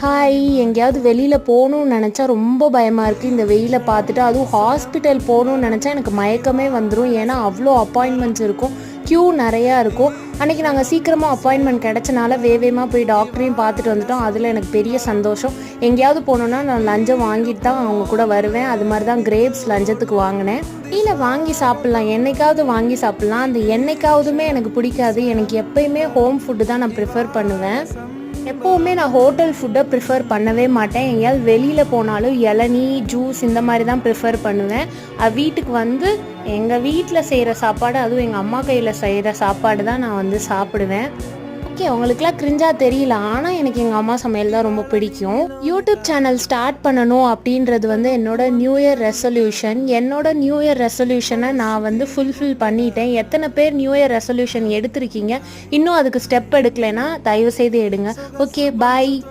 Hi, எங்கேயாவது வெளியில் போகணுன்னு நினச்சா ரொம்ப பயமாக இருக்குது. இந்த வெயிலை பார்த்துட்டு அதுவும் ஹாஸ்பிட்டல் போகணுன்னு நினச்சா எனக்கு மயக்கமே வந்துடும். ஏன்னா அவ்வளோ அப்பாயின்மெண்ட்ஸ் இருக்கும், க்யூ நிறையா இருக்கும். அன்றைக்கி நாங்கள் சீக்கிரமாக அப்பாயின்மெண்ட் கிடச்சனால வேகமாக போய் டாக்டரையும் பார்த்துட்டு வந்துட்டோம். அதில் எனக்கு பெரிய சந்தோஷம். எங்கேயாவது போனோன்னா நான் லஞ்சம் வாங்கிட்டு தான் அவங்க கூட வருவேன். அது மாதிரி தான் கிரேப்ஸ் லஞ்சத்துக்கு வாங்கினேன். வெளியில் வாங்கி சாப்பிட்லாம், என்னைக்காவது வாங்கி சாப்பிட்லாம். அந்த என்னைக்காவதுமே எனக்கு பிடிக்காது. எனக்கு எப்போயுமே ஹோம் ஃபுட்டு தான் நான் ப்ரிஃபர் பண்ணுவேன். எப்போவுமே நான் ஹோட்டல் ஃபுட்டை ப்ரிஃபர் பண்ணவே மாட்டேன். எங்கேயாவது வெளியில் போனாலும் இளநீ ஜூஸ் இந்த மாதிரி தான் ப்ரிஃபர் பண்ணுவேன். வீட்டுக்கு வந்து எங்கள் வீட்டில் செய்கிற சாப்பாடு, அதுவும் எங்கள் அம்மா கையில் செய்கிற சாப்பாடு தான் நான் வந்து சாப்பிடுவேன். ஓகே, உங்களுக்குலாம் கிரிஞ்சாக தெரியல, ஆனால் எனக்கு எங்கள் அம்மா சமையல் தான் ரொம்ப பிடிக்கும். யூடியூப் சேனல் ஸ்டார்ட் பண்ணணும் அப்படின்றது வந்து என்னோட நியூ இயர் ரெசல்யூஷன். என்னோட நியூ இயர் ரெசல்யூஷனை நான் வந்து ஃபுல்ஃபில் பண்ணிட்டேன். எத்தனை பேர் நியூ இயர் ரெசல்யூஷன் எடுத்திருக்கீங்க, இன்னும் அதுக்கு ஸ்டெப் எடுக்கலைன்னா தயவு செய்து எடுங்க. ஓகே, பாய்.